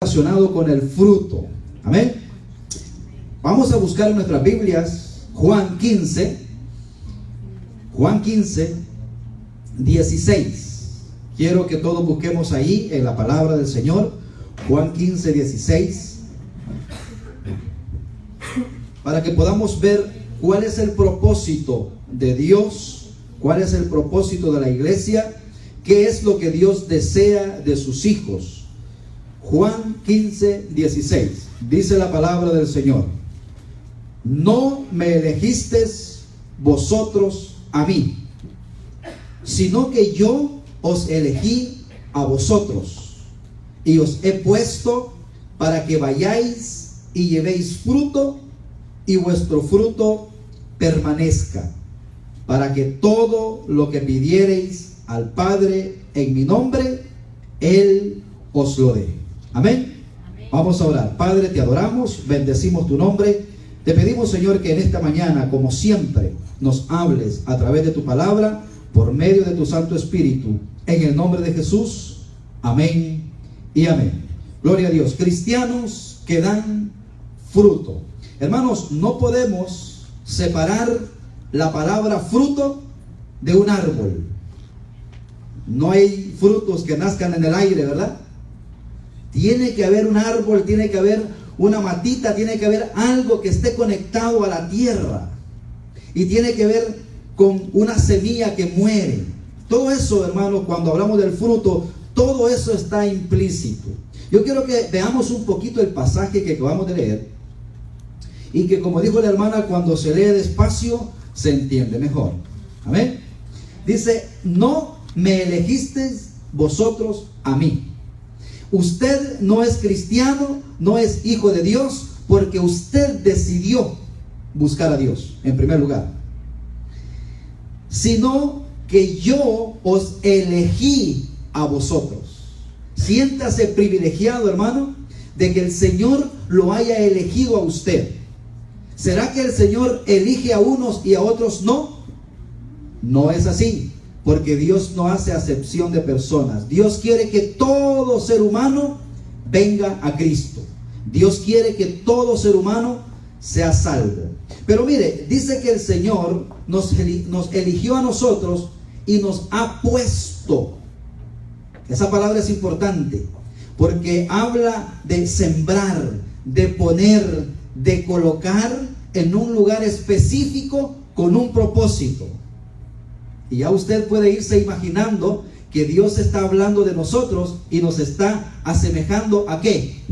Relacionado con el fruto. Amén. Vamos a buscar en nuestras Biblias Juan 15, 16. Quiero que todos busquemos ahí en la palabra del Señor. Juan 15, 16. Para que podamos ver cuál es el propósito de Dios, cuál es el propósito de la iglesia, qué es lo que Dios desea de sus hijos. Juan 15, 16. Dice la palabra del Señor: no me elegisteis vosotros a mí, sino que yo os elegí a vosotros, y os he puesto para que vayáis y llevéis fruto, y vuestro fruto permanezca, para que todo lo que pidiereis al Padre en mi nombre, Él os lo dé. Amén. Vamos a orar. Padre, te adoramos, bendecimos tu nombre. Te pedimos, Señor, que en esta mañana, como siempre, nos hables a través de tu palabra, por medio de tu Santo Espíritu, en el nombre de Jesús. Amén y amén. Gloria a Dios. Cristianos que dan fruto. Hermanos, no podemos separar la palabra fruto de un árbol. No hay frutos que nazcan en el aire, ¿verdad? Tiene que haber un árbol, tiene que haber una matita, tiene que haber algo que esté conectado a la tierra. Y tiene que ver con una semilla que muere. Todo eso, hermanos, cuando hablamos del fruto, todo eso está implícito. Yo quiero que veamos un poquito el pasaje que acabamos de leer. Y que, como dijo la hermana, cuando se lee despacio, se entiende mejor. Amén. Dice: no me elegisteis vosotros a mí. Usted no es cristiano, no es hijo de Dios, porque usted decidió buscar a Dios en primer lugar, sino que yo os elegí a vosotros. Siéntase privilegiado, hermano, de que el Señor lo haya elegido a usted. ¿Será que el Señor elige a unos y a otros no? No es así. Porque Dios no hace acepción de personas. Dios quiere que todo ser humano venga a Cristo. Dios quiere que todo ser humano sea salvo. Pero mire, dice que el Señor nos eligió a nosotros y nos ha puesto. Esa palabra es importante, porque habla de sembrar, de poner, de colocar en un lugar específico con un propósito. Y ya usted puede irse imaginando que Dios está hablando de nosotros y nos está asemejando ¿a qué?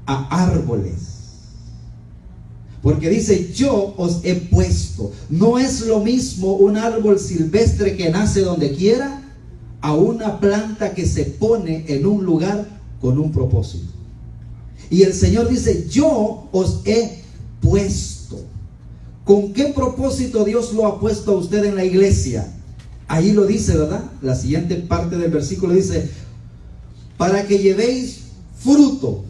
A árboles. Porque dice: yo os he puesto. No es lo mismo un árbol silvestre que nace donde quiera a una planta que se pone en un lugar con un propósito. Y el Señor dice: yo os he puesto. ¿Con qué propósito Dios lo ha puesto a usted en la iglesia? Ahí lo dice, ¿verdad? La siguiente parte del versículo dice: para que llevéis fruto.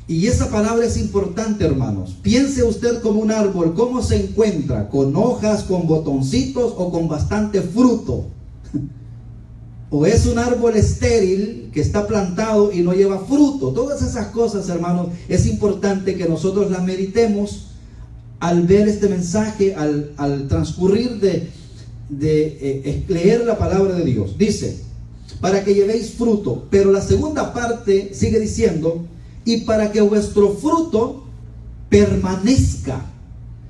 Y esa palabra es importante, hermanos. Piense usted como un árbol. ¿Cómo se encuentra? ¿Con hojas, con botoncitos o con bastante fruto? ¿O es un árbol estéril que está plantado y no lleva fruto? Todas esas cosas, hermanos, es importante que nosotros las meditemos al ver este mensaje, al transcurrir de leer la palabra de Dios. Dice: para que llevéis fruto. Pero la segunda parte sigue diciendo: y para que vuestro fruto permanezca.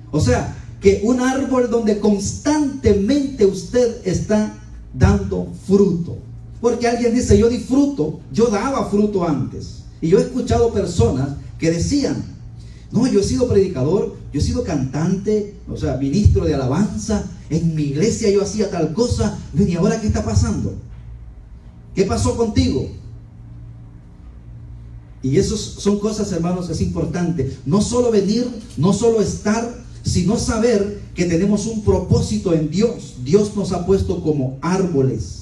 O sea, que un árbol donde constantemente usted está dando fruto. Porque alguien dice: yo di fruto, yo daba fruto antes. Y yo he escuchado personas que decían: no, yo he sido predicador, yo he sido cantante, o sea, ministro de alabanza, en mi iglesia yo hacía tal cosa. ¿Y ahora qué está pasando? ¿Qué pasó contigo? Y eso son cosas, hermanos, es importante. No solo venir, no solo estar, sino saber que tenemos un propósito en Dios. Dios nos ha puesto como árboles.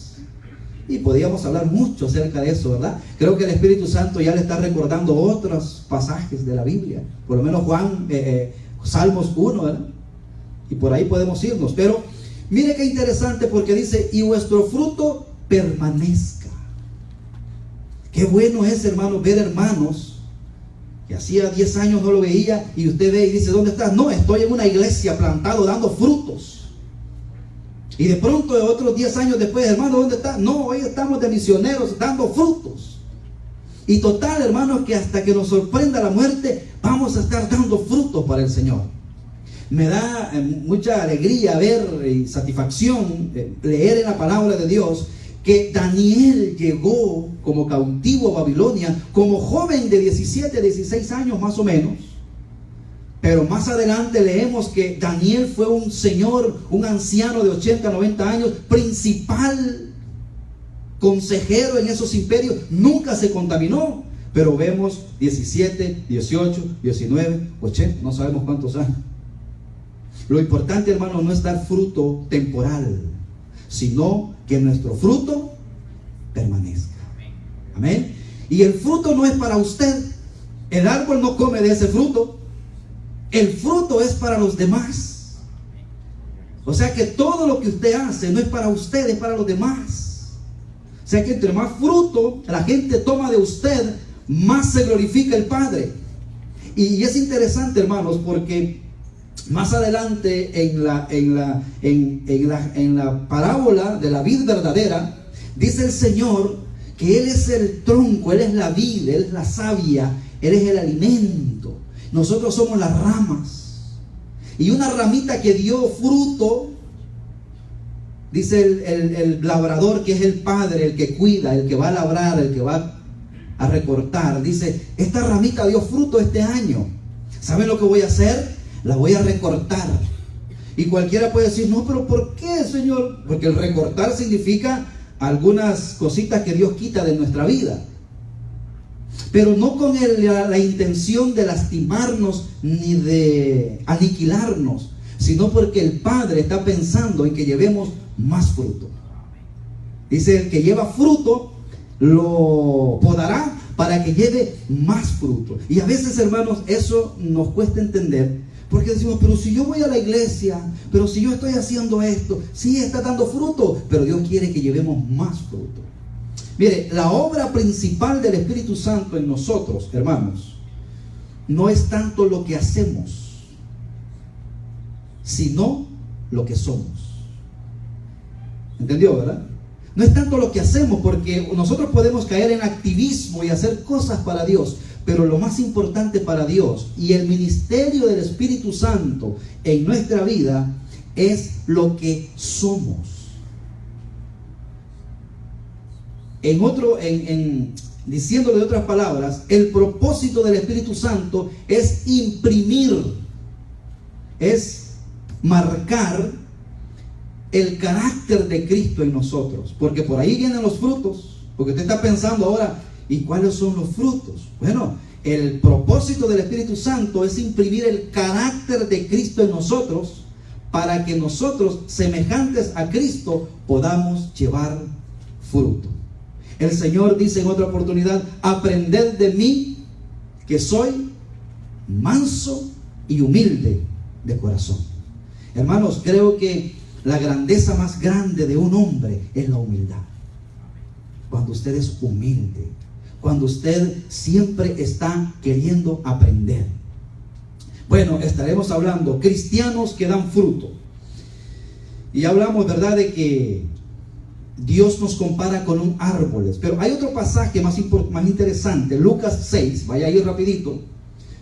Y podríamos hablar mucho acerca de eso, ¿verdad? Creo que el Espíritu Santo ya le está recordando otros pasajes de la Biblia. Por lo menos Salmos 1, ¿verdad? Y por ahí podemos irnos. Pero mire qué interesante, porque dice: y vuestro fruto permanezca. Qué bueno es, hermanos, ver hermanos que hacía 10 años no lo veía y usted ve y dice, ¿dónde estás? No, estoy en una iglesia plantado dando frutos. Y de pronto, otros 10 años después, hermano, ¿dónde está? No, hoy estamos de misioneros dando frutos. Y total, hermanos, que hasta que nos sorprenda la muerte, vamos a estar dando frutos para el Señor. Me da mucha alegría ver y satisfacción leer en la palabra de Dios que Daniel llegó como cautivo a Babilonia, como joven de 17, 16 años más o menos. Pero más adelante leemos que Daniel fue un señor, un anciano de 80, 90 años, principal consejero en esos imperios, nunca se contaminó. Pero vemos 17, 18, 19, 80, no sabemos cuántos años. Lo importante, hermano, no es dar fruto temporal, sino que nuestro fruto permanezca. Amén. Y el fruto no es para usted. El árbol no come de ese fruto. El fruto es para los demás. O sea que todo lo que usted hace no es para usted, es para los demás. O sea que entre más fruto la gente toma de usted, más se glorifica el Padre. Y es interesante, hermanos, porque más adelante en la parábola de la vid verdadera, dice el Señor que Él es el tronco, Él es la vid, Él es la savia, Él es el alimento. Nosotros somos las ramas. Y una ramita que dio fruto, dice el labrador, que es el padre, el que cuida, el que va a labrar, el que va a recortar, dice, esta ramita dio fruto este año. ¿Saben lo que voy a hacer? La voy a recortar. Y cualquiera puede decir, no, pero ¿por qué, Señor? Porque el recortar significa algunas cositas que Dios quita de nuestra vida, pero no con la intención de lastimarnos ni de aniquilarnos, sino porque el Padre está pensando en que llevemos más fruto. Dice, el que lleva fruto lo podará para que lleve más fruto. Y a veces, hermanos, eso nos cuesta entender, porque decimos, pero si yo voy a la iglesia, pero si yo estoy haciendo esto, sí está dando fruto, pero Dios quiere que llevemos más fruto. Mire, la obra principal del Espíritu Santo en nosotros, hermanos, no es tanto lo que hacemos, sino lo que somos. ¿Entendió, verdad? No es tanto lo que hacemos, porque nosotros podemos caer en activismo y hacer cosas para Dios, pero lo más importante para Dios y el ministerio del Espíritu Santo en nuestra vida es lo que somos. Diciéndolo de otras palabras, el propósito del Espíritu Santo es imprimir, es marcar el carácter de Cristo en nosotros, porque por ahí vienen los frutos. Porque usted está pensando ahora, ¿y cuáles son los frutos? Bueno, el propósito del Espíritu Santo es imprimir el carácter de Cristo en nosotros, para que nosotros, semejantes a Cristo, podamos llevar fruto. El Señor dice en otra oportunidad, aprended de mí, que soy manso y humilde de corazón. Hermanos, creo que la grandeza más grande de un hombre es la humildad. Cuando usted es humilde, cuando usted siempre está queriendo aprender. Bueno, estaremos hablando cristianos que dan fruto. Y hablamos, ¿verdad?, de que Dios nos compara con un árboles. Pero hay otro pasaje más interesante, Lucas 6, vaya ahí rapidito,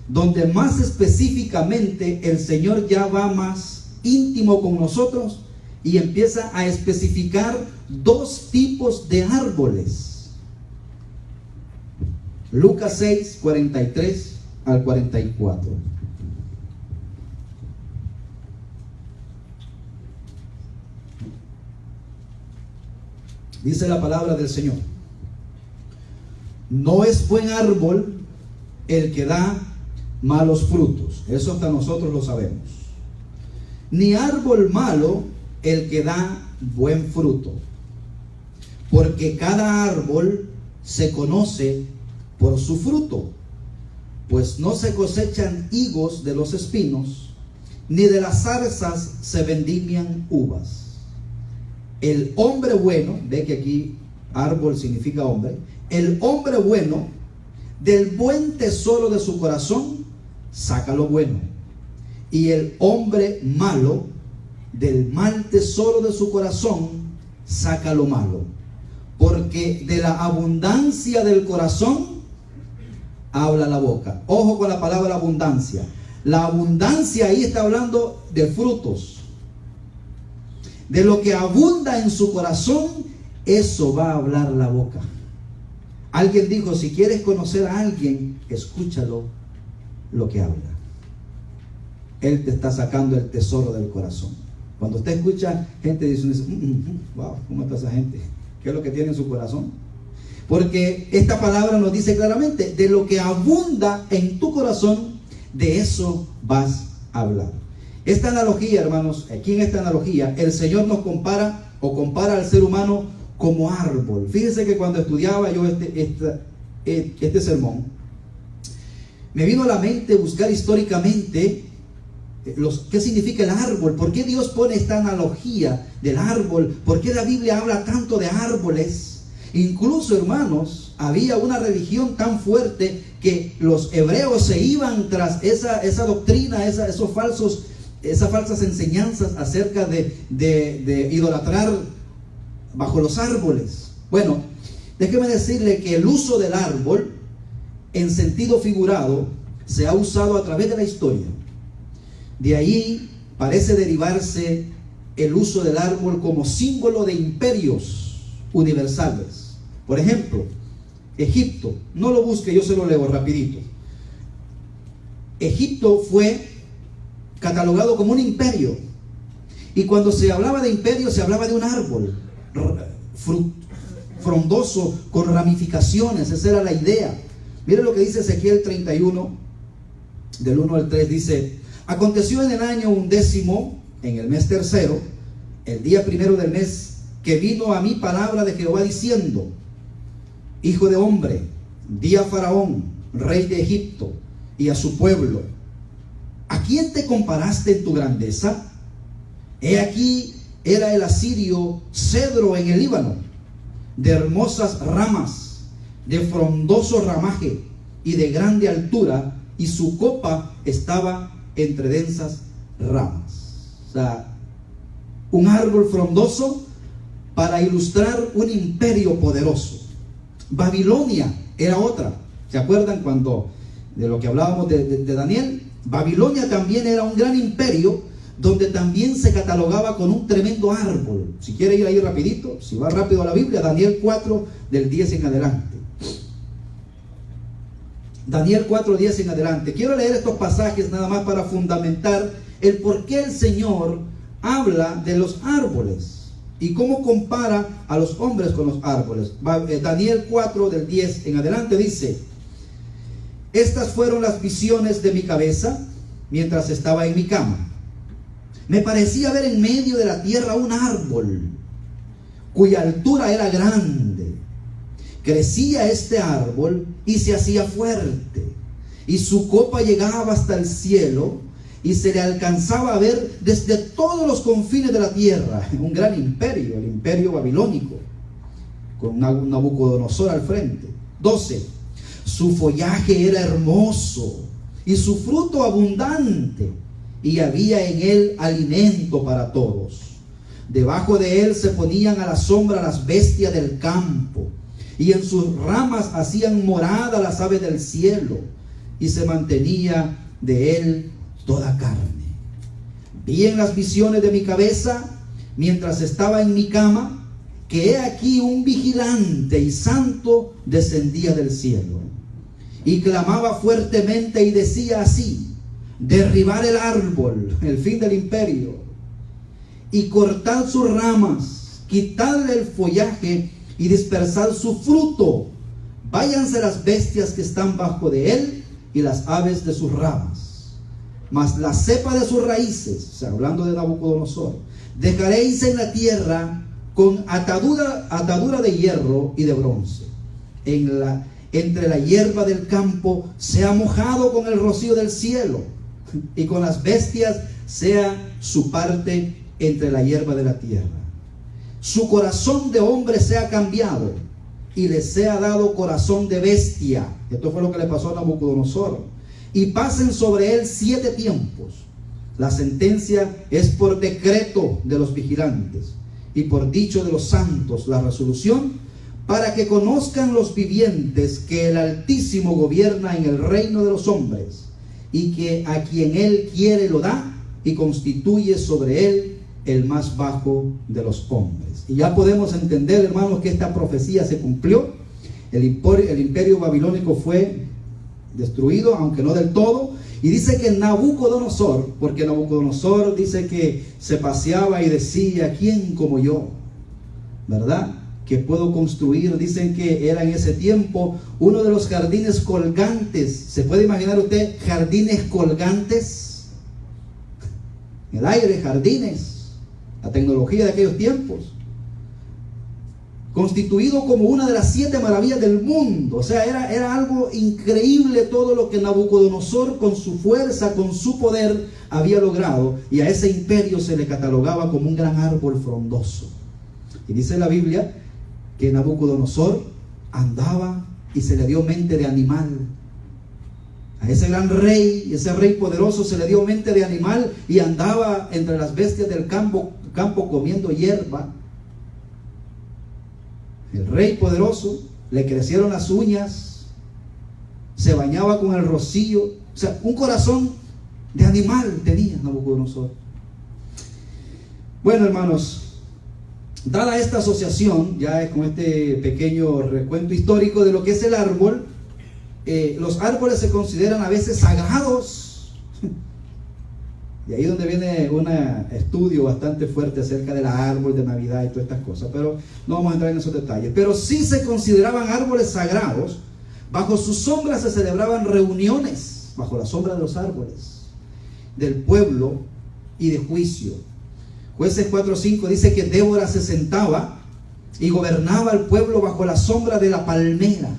donde más específicamente el Señor ya va más íntimo con nosotros y empieza a especificar dos tipos de árboles. Lucas 6, 43 al 44. Dice la palabra del Señor: no es buen árbol el que da malos frutos. Eso hasta nosotros lo sabemos. Ni árbol malo el que da buen fruto. Porque cada árbol se conoce por su fruto. Pues no se cosechan higos de los espinos, ni de las zarzas se vendimian uvas. El hombre bueno, ve que aquí árbol significa hombre, el hombre bueno del buen tesoro de su corazón saca lo bueno, y el hombre malo del mal tesoro de su corazón saca lo malo, porque de la abundancia del corazón habla la boca. Ojo con la palabra abundancia. La abundancia ahí está hablando de frutos. De lo que abunda en su corazón, eso va a hablar la boca. Alguien dijo, si quieres conocer a alguien, escúchalo lo que habla. Él te está sacando el tesoro del corazón. Cuando usted escucha gente dice, wow, ¿cómo está esa gente? ¿Qué es lo que tiene en su corazón? Porque esta palabra nos dice claramente, de lo que abunda en tu corazón, de eso vas a hablar. Esta analogía, hermanos, aquí en esta analogía, el Señor nos compara al ser humano como árbol. Fíjense que cuando estudiaba yo este sermón, me vino a la mente buscar históricamente qué significa el árbol. ¿Por qué Dios pone esta analogía del árbol? ¿Por qué la Biblia habla tanto de árboles? Incluso, hermanos, había una religión tan fuerte que los hebreos se iban tras esa doctrina, esas falsas enseñanzas acerca de idolatrar bajo los árboles. Bueno, déjeme decirle que el uso del árbol en sentido figurado se ha usado a través de la historia. De ahí parece derivarse el uso del árbol como símbolo de imperios universales. Por ejemplo, Egipto, no lo busque, yo se lo leo rapidito. Egipto fue catalogado como un imperio, y cuando se hablaba de imperio se hablaba de un árbol frondoso con ramificaciones. Esa era la idea. Mire lo que dice Ezequiel 31 del 1 al 3. Dice: aconteció en el año 11, en el mes tercero, el día primero del mes, que vino a mí palabra de Jehová diciendo: hijo de hombre, di a Faraón, rey de Egipto, y a su pueblo: ¿a quién te comparaste en tu grandeza? He aquí era el asirio cedro en el Líbano, de hermosas ramas, de frondoso ramaje y de grande altura, y su copa estaba entre densas ramas. O sea, un árbol frondoso para ilustrar un imperio poderoso. Babilonia era otra. ¿Se acuerdan cuando de lo que hablábamos de Daniel? Babilonia también era un gran imperio donde también se catalogaba con un tremendo árbol. Si quiere ir ahí rapidito, si va rápido a la Biblia, Daniel 4 del 10 en adelante. Daniel 4, 10 en adelante. Quiero leer estos pasajes nada más para fundamentar el por qué el Señor habla de los árboles y cómo compara a los hombres con los árboles. Daniel 4 del 10 en adelante dice: estas fueron las visiones de mi cabeza mientras estaba en mi cama. Me parecía ver en medio de la tierra un árbol cuya altura era grande. Crecía este árbol y se hacía fuerte, y su copa llegaba hasta el cielo, y se le alcanzaba a ver desde todos los confines de la tierra. Un gran imperio, el imperio babilónico, con Nabucodonosor al frente. 12. Su follaje era hermoso y su fruto abundante, y había en él alimento para todos. Debajo de él se ponían a la sombra las bestias del campo, y en sus ramas hacían morada las aves del cielo, y se mantenía de él toda carne. Vi en las visiones de mi cabeza, mientras estaba en mi cama, que he aquí un vigilante y santo descendía del cielo, y clamaba fuertemente y decía así: derribar el árbol, el fin del imperio, y cortad sus ramas, quitadle el follaje y dispersad su fruto. Váyanse las bestias que están bajo de él y las aves de sus ramas, mas la cepa de sus raíces, o sea, hablando de Nabucodonosor, dejaréis en la tierra con atadura de hierro y de bronce. Entre la hierba del campo sea mojado con el rocío del cielo, y con las bestias sea su parte entre la hierba de la tierra. Su corazón de hombre sea cambiado, y les sea dado corazón de bestia. Esto fue lo que le pasó a Nabucodonosor. Y pasen sobre él 7 tiempos. La sentencia es por decreto de los vigilantes y por dicho de los santos la resolución, para que conozcan los vivientes que el Altísimo gobierna en el reino de los hombres, y que a quien él quiere lo da, y constituye sobre él el más bajo de los hombres. Y ya podemos entender, hermanos, que esta profecía se cumplió. El imperio babilónico fue destruido, aunque no del todo. Y dice que Nabucodonosor, porque Nabucodonosor dice que se paseaba y decía: ¿quién como yo? ¿Verdad? Que puedo construir. Dicen que era en ese tiempo uno de los jardines colgantes. ¿Se puede imaginar usted jardines colgantes? En el aire, jardines. La tecnología de aquellos tiempos. Constituido como una de las 7 maravillas del mundo. O sea, era algo increíble todo lo que Nabucodonosor con su fuerza, con su poder había logrado. Y a ese imperio se le catalogaba como un gran árbol frondoso. Y dice la Biblia que Nabucodonosor andaba y se le dio mente de animal. A ese gran rey, ese rey poderoso, se le dio mente de animal y andaba entre las bestias del campo comiendo hierba. El rey poderoso, le crecieron las uñas, se bañaba con el rocío. O sea, un corazón de animal tenía Nabucodonosor. Bueno, hermanos, dada esta asociación, ya es con este pequeño recuento histórico de lo que es el árbol, los árboles se consideran a veces sagrados. Y ahí donde viene un estudio bastante fuerte acerca del árbol de Navidad y todas estas cosas, pero no vamos a entrar en esos detalles. Pero sí se consideraban árboles sagrados. Bajo sus sombras se celebraban reuniones, bajo la sombra de los árboles, del pueblo y de juicio. Jueces 4:5 dice que Débora se sentaba y gobernaba al pueblo bajo la sombra de la palmera.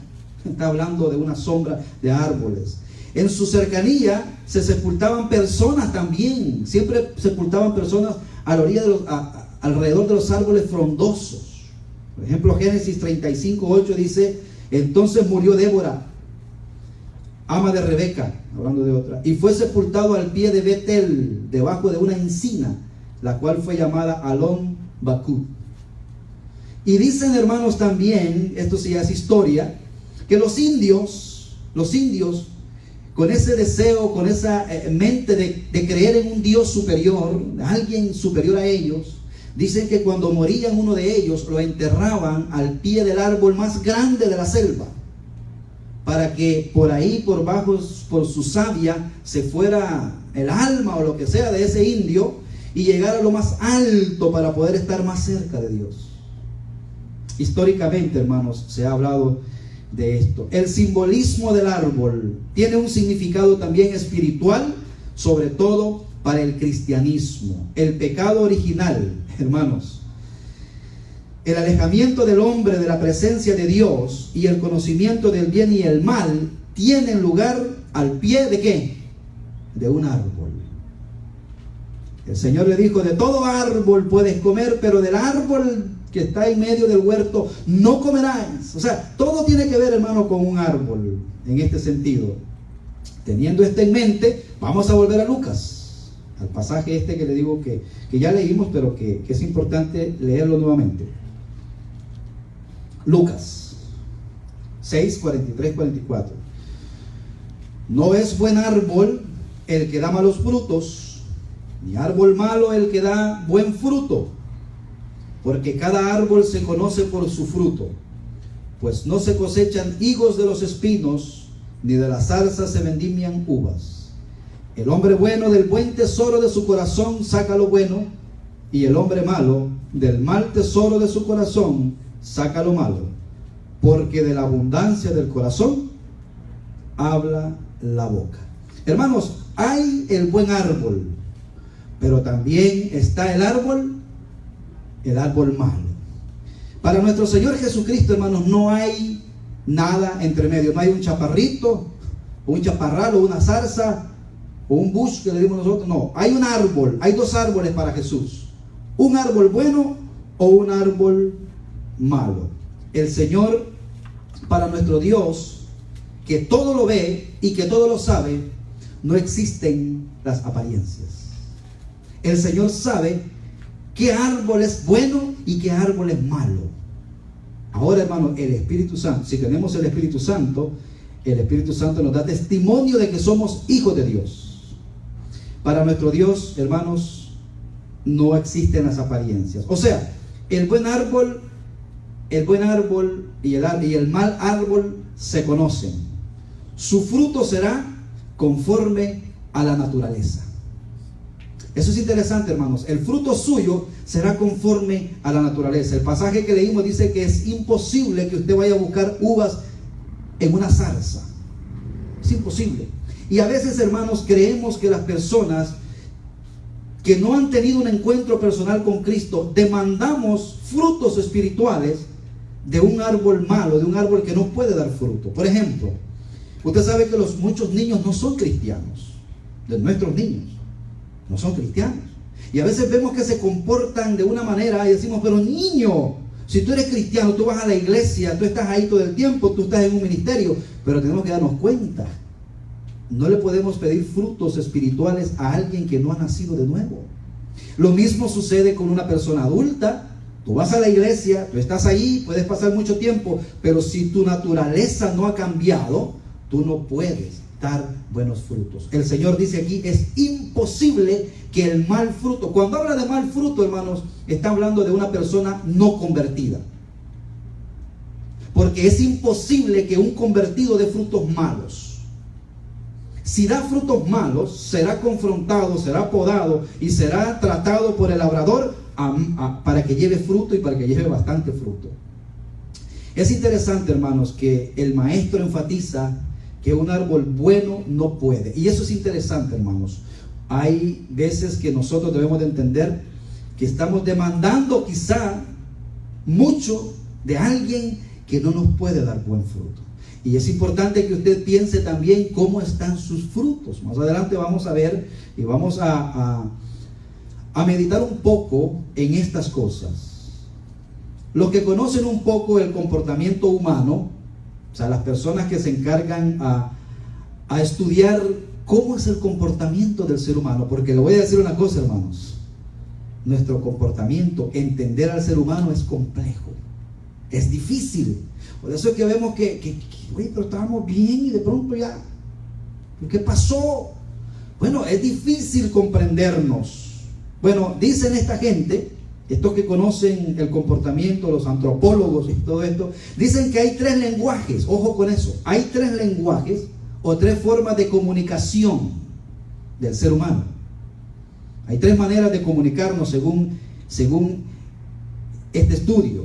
Está hablando de una sombra de árboles. En su cercanía se sepultaban personas también. Siempre sepultaban personas a la orilla de alrededor de los árboles frondosos. Por ejemplo, Génesis 35:8 dice: entonces murió Débora, ama de Rebeca, hablando de otra, y fue sepultado al pie de Betel, debajo de una encina, la cual fue llamada Alon Bakú. Y dicen, hermanos, también, esto sí ya es historia, que los indios, con ese deseo, con esa mente de creer en un Dios superior, alguien superior a ellos, dicen que cuando morían uno de ellos, lo enterraban al pie del árbol más grande de la selva, para que por ahí, por bajo, por su savia, se fuera el alma o lo que sea de ese indio y llegara a lo más alto para poder estar más cerca de Dios. Históricamente, hermanos, se ha hablado de esto. El simbolismo del árbol tiene un significado también espiritual, sobre todo para el cristianismo. El pecado original, hermanos, el alejamiento del hombre de la presencia de Dios y el conocimiento del bien y el mal tienen lugar al pie de ¿qué? De un árbol. El Señor le dijo: de todo árbol puedes comer, pero del árbol que está en medio del huerto no comerás. O sea, todo tiene que ver, hermano, con un árbol en este sentido. Teniendo esto en mente, vamos a volver a Lucas, al pasaje este que le digo que ya leímos, pero que es importante leerlo nuevamente. Lucas 6, 43, 44. No es buen árbol el que da malos frutos, ni árbol malo el que da buen fruto, porque cada árbol se conoce por su fruto. Pues no se cosechan higos de los espinos, ni de las zarzas se vendimian uvas. El hombre bueno del buen tesoro de su corazón saca lo bueno, y el hombre malo del mal tesoro de su corazón saca lo malo, porque de la abundancia del corazón habla la boca. Hermanos, hay el buen árbol, pero también está el árbol malo. Para nuestro Señor Jesucristo, hermanos, no hay nada entre medio. No hay un chaparrito, o un chaparral, o una zarza, o un bush que le dimos nosotros. No, hay un árbol. Hay dos árboles para Jesús: un árbol bueno o un árbol malo. El Señor para nuestro Dios, que todo lo ve y que todo lo sabe, no existen las apariencias. El Señor sabe qué árbol es bueno y qué árbol es malo. Ahora, hermano, el Espíritu Santo, si tenemos el Espíritu Santo nos da testimonio de que somos hijos de Dios. Para nuestro Dios, hermanos, no existen las apariencias. O sea, el buen árbol y el mal árbol se conocen. Su fruto será conforme a la naturaleza. Eso es interesante, hermanos. El fruto suyo será conforme a la naturaleza. El pasaje que leímos dice que es imposible que usted vaya a buscar uvas en una zarza. Es imposible. Y a veces, hermanos, creemos que las personas que no han tenido un encuentro personal con Cristo, demandamos frutos espirituales de un árbol malo, de un árbol que no puede dar fruto. Por ejemplo, usted sabe que muchos niños no son cristianos. De nuestros niños no son cristianos. Y a veces vemos que se comportan de una manera y decimos, pero niño, si tú eres cristiano, tú vas a la iglesia, tú estás ahí todo el tiempo, tú estás en un ministerio. Pero tenemos que darnos cuenta, no le podemos pedir frutos espirituales a alguien que no ha nacido de nuevo. Lo mismo sucede con una persona adulta. Tú vas a la iglesia, tú estás ahí, puedes pasar mucho tiempo, pero si tu naturaleza no ha cambiado, tú no puedes dar buenos frutos. El Señor dice aquí, es imposible que el mal fruto, cuando habla de mal fruto, hermanos, está hablando de una persona no convertida. Porque es imposible que un convertido dé frutos malos. Si da frutos malos, será confrontado, será podado y será tratado por el labrador para que lleve fruto y para que lleve bastante fruto. Es interesante, hermanos, que el maestro enfatiza que un árbol bueno no puede. Y eso es interesante, hermanos. Hay veces que nosotros debemos de entender que estamos demandando quizá mucho de alguien que no nos puede dar buen fruto. Y es importante que usted piense también cómo están sus frutos. Más adelante vamos a ver y vamos a meditar un poco en estas cosas. Los que conocen un poco el comportamiento humano, o sea, las personas que se encargan a estudiar cómo es el comportamiento del ser humano, porque le voy a decir una cosa, hermanos, nuestro comportamiento, entender al ser humano es complejo, es difícil. Por eso es que vemos oye, pero estábamos bien y de pronto ya, ¿qué pasó? Bueno, es difícil comprendernos. Bueno, dicen esta gente, estos que conocen el comportamiento, los antropólogos y todo esto, dicen que hay 3 lenguajes, ojo con eso, hay 3 lenguajes o 3 formas de comunicación del ser humano. Hay 3 maneras de comunicarnos según este estudio.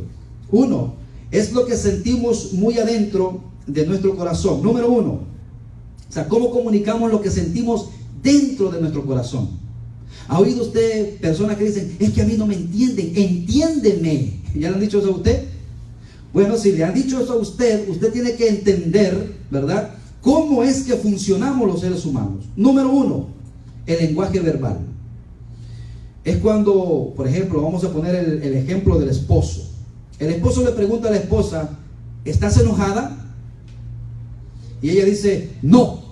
1, es lo que sentimos muy adentro de nuestro corazón. Número 1, o sea, cómo comunicamos lo que sentimos dentro de nuestro corazón. ¿Ha oído usted personas que dicen, es que a mí no me entienden? Entiéndeme. ¿Ya le han dicho eso a usted? Bueno, si le han dicho eso a usted, usted tiene que entender, ¿verdad?, cómo es que funcionamos los seres humanos. Número 1, el lenguaje verbal. Es cuando, por ejemplo, vamos a poner el ejemplo del esposo. El esposo le pregunta a la esposa, ¿estás enojada? Y ella dice, no.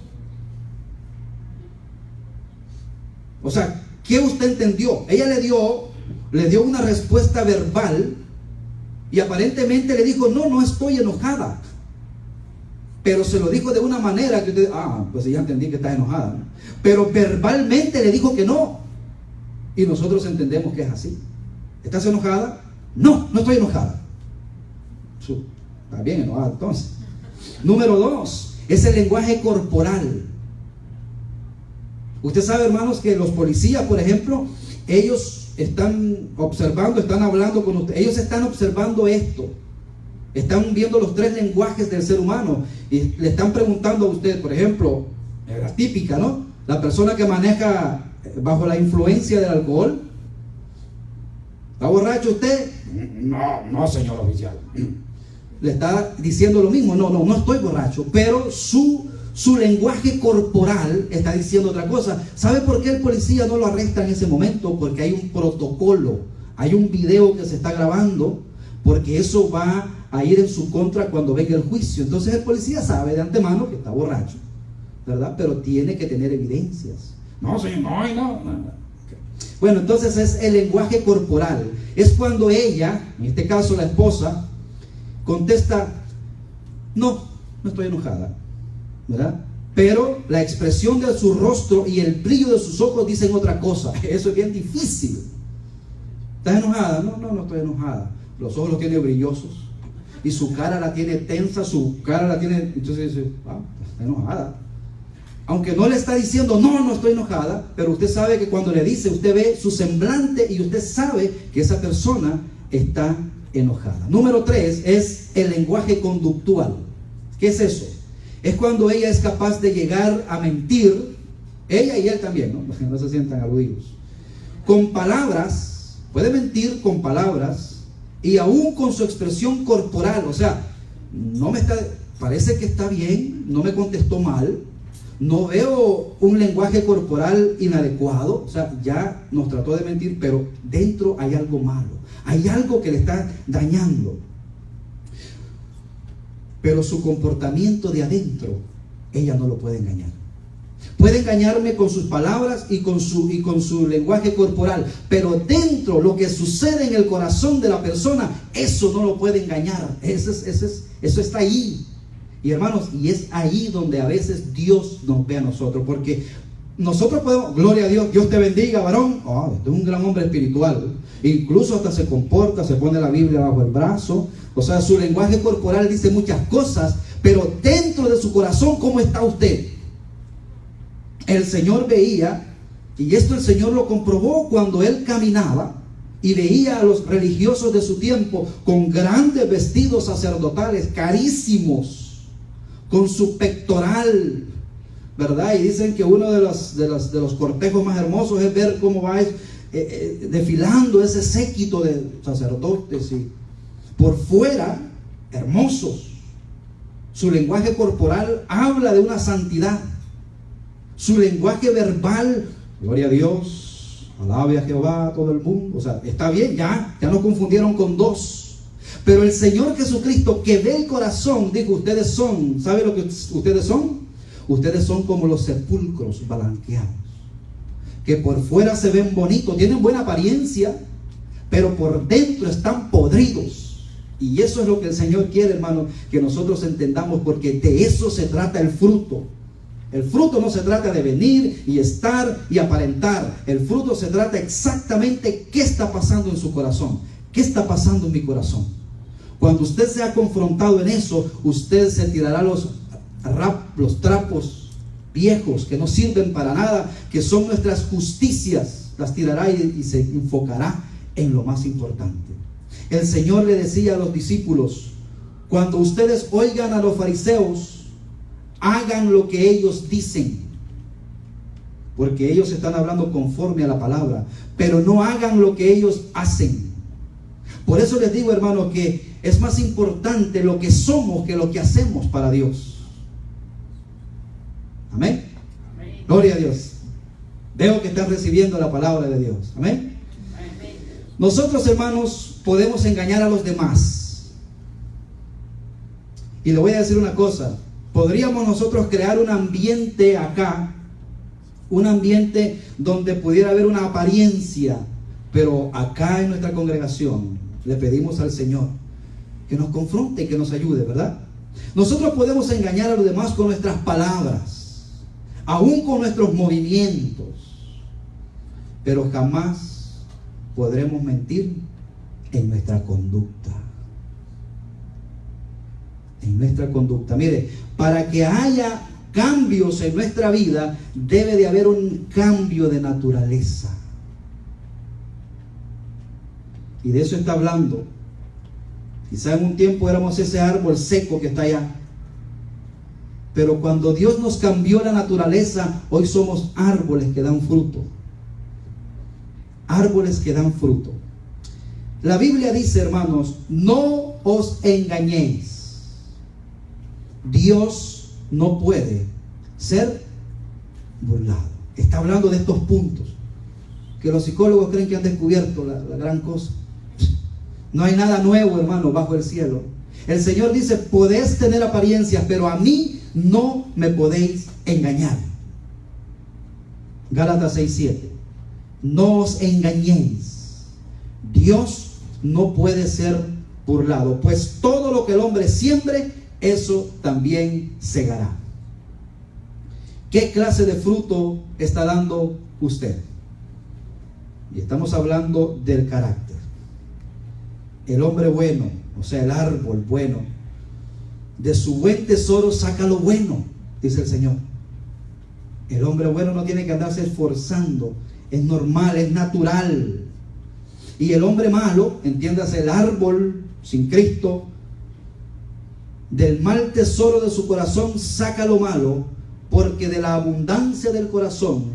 O sea, ¿qué usted entendió? Ella le dio una respuesta verbal y aparentemente le dijo, no estoy enojada. Pero se lo dijo de una manera que usted, pues ya entendí que está enojada, ¿no? Pero verbalmente le dijo que no. Y nosotros entendemos que es así. ¿Estás enojada? No estoy enojada. Está bien enojada entonces. Número 2, es el lenguaje corporal. Usted sabe, hermanos, que los policías, por ejemplo, ellos están observando, están hablando con usted, ellos están observando esto, están viendo los 3 lenguajes del ser humano y le están preguntando a usted, por ejemplo, la típica, ¿no? La persona que maneja bajo la influencia del alcohol. ¿Está borracho usted? No, señor oficial. Le está diciendo lo mismo, no estoy borracho, pero su lenguaje corporal está diciendo otra cosa. ¿Sabe por qué el policía no lo arresta en ese momento? Porque hay un protocolo, hay un video que se está grabando, porque eso va a ir en su contra cuando venga el juicio. Entonces el policía sabe de antemano que está borracho, ¿verdad? Pero tiene que tener evidencias. No, señor, no. Bueno, entonces es el lenguaje corporal. Es cuando ella, en este caso la esposa, contesta: no estoy enojada, ¿verdad? Pero la expresión de su rostro y el brillo de sus ojos dicen otra cosa. Eso es bien difícil. ¿Estás enojada? No estoy enojada. Los ojos los tiene brillosos y su cara la tiene tensa, su cara la tiene... Entonces dice: está enojada. Aunque no le está diciendo no estoy enojada, pero usted sabe que cuando le dice, usted ve su semblante y usted sabe que esa persona está enojada. Número 3 es el lenguaje conductual. ¿Qué es eso? Es cuando ella es capaz de llegar a mentir, ella y él también, ¿no? No se sientan aludidos. Con palabras, puede mentir con palabras y aún con su expresión corporal. O sea, parece que está bien, no me contestó mal, no veo un lenguaje corporal inadecuado. O sea, ya nos trató de mentir, pero dentro hay algo malo, hay algo que le está dañando. Pero su comportamiento de adentro, ella no lo puede engañar. Puede engañarme con sus palabras y con su lenguaje corporal, pero dentro, lo que sucede en el corazón de la persona, eso no lo puede engañar. Eso está ahí. Y hermanos, y es ahí donde a veces Dios nos ve a nosotros, porque nosotros podemos, gloria a Dios, Dios te bendiga, varón, este es un gran hombre espiritual, incluso hasta se comporta, se pone la Biblia bajo el brazo, o sea, su lenguaje corporal dice muchas cosas, pero dentro de su corazón, ¿cómo está usted? El Señor veía, y esto el Señor lo comprobó cuando Él caminaba y veía a los religiosos de su tiempo con grandes vestidos sacerdotales, carísimos, con su pectoral, ¿verdad? Y dicen que uno de los cortejos más hermosos es ver cómo va desfilando ese séquito de sacerdotes, y por fuera hermosos. Su lenguaje corporal habla de una santidad. Su lenguaje verbal, gloria a Dios, alabe a Jehová todo el mundo. O sea, está bien, ya no confundieron con dos. Pero el Señor Jesucristo, que ve el corazón, dijo: ustedes son, ¿sabe lo que ustedes son? Ustedes son como los sepulcros blanqueados, que por fuera se ven bonitos, tienen buena apariencia, pero por dentro están podridos. Y eso es lo que el Señor quiere, hermano, que nosotros entendamos, porque de eso se trata el fruto. El fruto no se trata de venir y estar y aparentar. El fruto se trata exactamente qué está pasando en su corazón. ¿Qué está pasando en mi corazón? Cuando usted se ha confrontado en eso, usted se tirará los trapos viejos que no sirven para nada, que son nuestras justicias, las tirará y se enfocará en lo más importante. El Señor le decía a los discípulos: cuando ustedes oigan a los fariseos, hagan lo que ellos dicen, porque ellos están hablando conforme a la palabra, pero no hagan lo que ellos hacen. Por eso les digo, hermano, que es más importante lo que somos que lo que hacemos para Dios. Amén. Amén. Gloria a Dios. Veo que están recibiendo la palabra de Dios. Amén. Amén. Nosotros, hermanos, podemos engañar a los demás. Y le voy a decir una cosa: podríamos nosotros crear un ambiente acá, un ambiente donde pudiera haber una apariencia, pero acá en nuestra congregación le pedimos al Señor que nos confronte, que nos ayude, ¿verdad? Nosotros podemos engañar a los demás con nuestras palabras, aún con nuestros movimientos, pero jamás podremos mentir en nuestra conducta. En nuestra conducta. Mire, para que haya cambios en nuestra vida, debe de haber un cambio de naturaleza. Y de eso está hablando. Quizá en un tiempo éramos ese árbol seco que está allá, pero cuando Dios nos cambió la naturaleza, hoy somos árboles que dan fruto. Árboles que dan fruto. La Biblia dice, hermanos: no os engañéis. Dios no puede ser burlado. Está hablando de estos puntos que los psicólogos creen que han descubierto la gran cosa. No hay nada nuevo, hermano, bajo el cielo. El Señor dice, podéis tener apariencias, pero a mí no me podéis engañar. Gálatas 6:7. No os engañéis. Dios no puede ser burlado, pues todo lo que el hombre siembre, eso también segará. ¿Qué clase de fruto está dando usted? Y estamos hablando del carácter. El hombre bueno, o sea, el árbol bueno, de su buen tesoro saca lo bueno, dice el Señor. El hombre bueno no tiene que andarse esforzando, es normal, es natural. Y el hombre malo, entiéndase, el árbol sin Cristo, del mal tesoro de su corazón saca lo malo, porque de la abundancia del corazón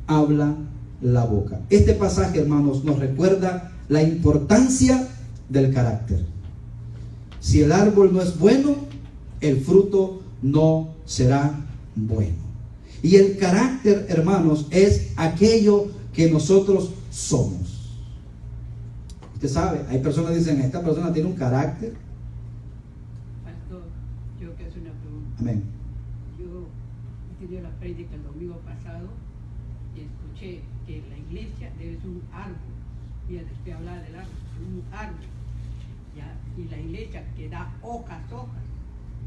habla la boca. Este pasaje, hermanos, nos recuerda la importancia del carácter. Si el árbol no es bueno, el fruto no será bueno. Y el carácter, hermanos, es aquello que nosotros somos. Usted sabe, hay personas que dicen, esta persona tiene un carácter. Pastor, yo quiero hacer una pregunta. Amén. Yo he tenido la prédica el domingo pasado y escuché que la iglesia debe ser un árbol. Mira, estoy hablando del árbol, un árbol. ¿Ya? Y la iglesia que da hojas.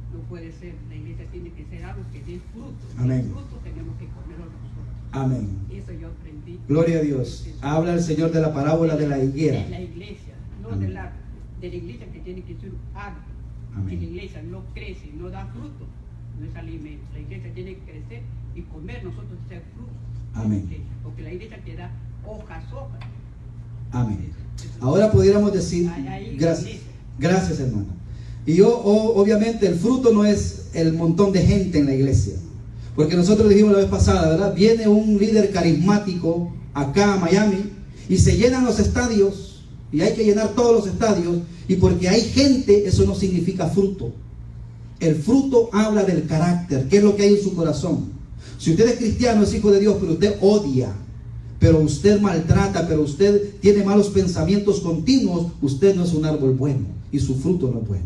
No puede ser, la iglesia tiene que ser algo que dé fruto. Amén. El fruto tenemos que comerlo nosotros. Amén. Eso yo aprendí. Gloria a Dios. Habla el Señor de la parábola de la higuera. De la iglesia, no Amén. del árbol. De la iglesia que tiene que ser un árbol. Amén. Si la iglesia no crece, no da fruto, no es alimento. La iglesia tiene que crecer y comer nosotros ser fruto. Amén. Porque la iglesia que da hojas. Amén. Ahora pudiéramos decir, gracias hermano. Y yo, obviamente, el fruto no es el montón de gente en la iglesia. Porque nosotros dijimos la vez pasada, ¿verdad? Viene un líder carismático acá a Miami y se llenan los estadios, y hay que llenar todos los estadios, y porque hay gente, eso no significa fruto. El fruto habla del carácter, qué es lo que hay en su corazón. Si usted es cristiano, es hijo de Dios, pero usted odia, pero usted maltrata, pero usted tiene malos pensamientos continuos, usted no es un árbol bueno y su fruto no es bueno.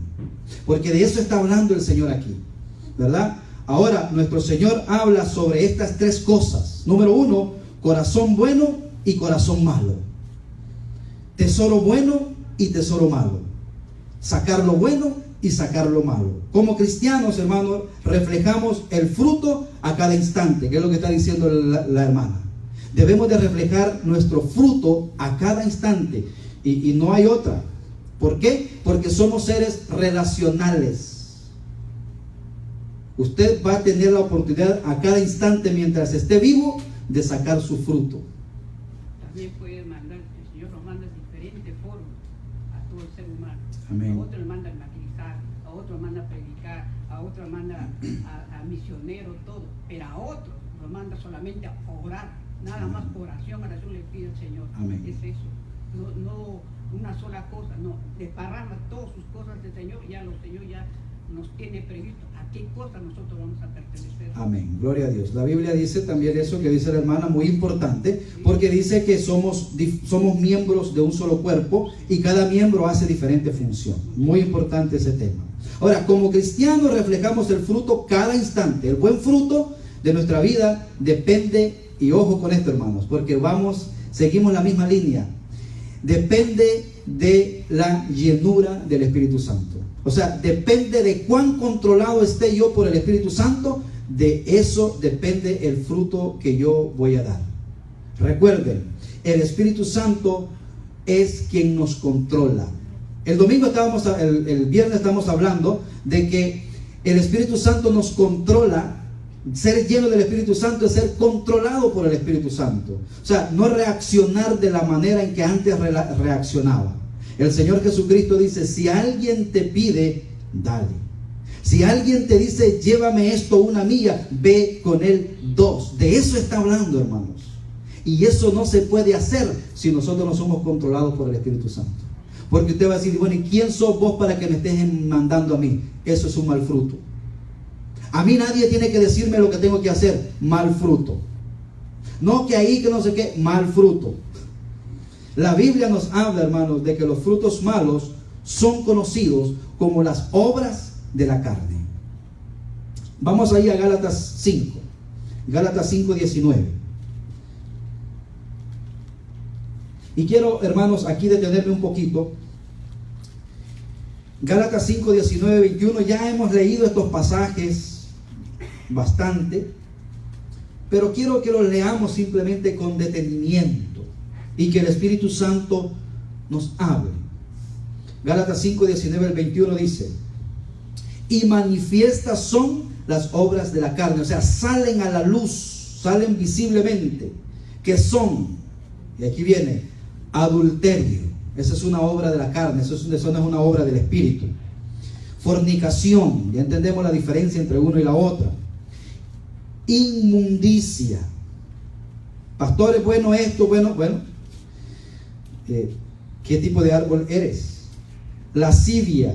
Porque de eso está hablando el Señor aquí, ¿verdad? Ahora, nuestro Señor habla sobre estas tres cosas. Número 1, corazón bueno y corazón malo. Tesoro bueno y tesoro malo. Sacar lo bueno y sacar lo malo. Como cristianos, hermanos, reflejamos el fruto a cada instante, que es lo que está diciendo la hermana. Debemos de reflejar nuestro fruto a cada instante y no hay otra. ¿Por qué? Porque somos seres relacionales. Usted va a tener la oportunidad a cada instante mientras esté vivo de sacar su fruto. También puede mandar, el Señor nos manda de diferentes formas a todo el ser humano. Amén. A otro le manda a evangelizar, a otro le manda a predicar, a otro le manda a misionero, todo. Pero a otro lo manda solamente a orar. Nada más oración le pide al Señor. Amén. Es eso. No una sola cosa, no. Desparrama todas sus cosas del Señor, ya el Señor ya nos tiene previsto a qué cosa nosotros vamos a pertenecer. Amén, gloria a Dios. La Biblia dice también eso que dice la hermana, muy importante, porque dice que somos miembros de un solo cuerpo y cada miembro hace diferente función. Muy importante ese tema. Ahora, como cristianos reflejamos el fruto cada instante. El buen fruto de nuestra vida depende, y ojo con esto hermanos, porque seguimos la misma línea, depende de la llenura del Espíritu Santo. O sea, depende de cuán controlado esté yo por el Espíritu Santo, de eso depende el fruto que yo voy a dar. Recuerden, el Espíritu Santo es quien nos controla. El viernes estábamos hablando de que el Espíritu Santo nos controla. Ser lleno del Espíritu Santo es ser controlado por el Espíritu Santo. O sea, no reaccionar de la manera en que antes reaccionaba. El Señor Jesucristo dice, si alguien te pide, dale. Si alguien te dice, llévame esto 1 milla, ve con él 2. De eso está hablando, hermanos. Y eso no se puede hacer si nosotros no somos controlados por el Espíritu Santo. Porque usted va a decir, bueno, ¿y quién sos vos para que me estés mandando a mí? Eso es un mal fruto. A mí nadie tiene que decirme lo que tengo que hacer. Mal fruto. No que ahí, que no sé qué, mal fruto. La Biblia nos habla, hermanos, de que los frutos malos son conocidos como las obras de la carne. Vamos ahí a Gálatas 5. Gálatas 5:19. Y quiero, hermanos, aquí detenerme un poquito. Gálatas 5:19, 21. Ya hemos leído estos pasajes bastante, pero quiero que los leamos simplemente con detenimiento y que el Espíritu Santo nos hable. Gálatas 5:19 al 21 dice: y manifiestas son las obras de la carne, o sea, salen a la luz, salen visiblemente, que son, y aquí viene, adulterio, esa es una obra de la carne, eso no es una obra del Espíritu. Fornicación, ya entendemos la diferencia entre uno y la otra. Inmundicia. Pastores, bueno, esto, bueno, ¿qué tipo de árbol eres? Lascivia.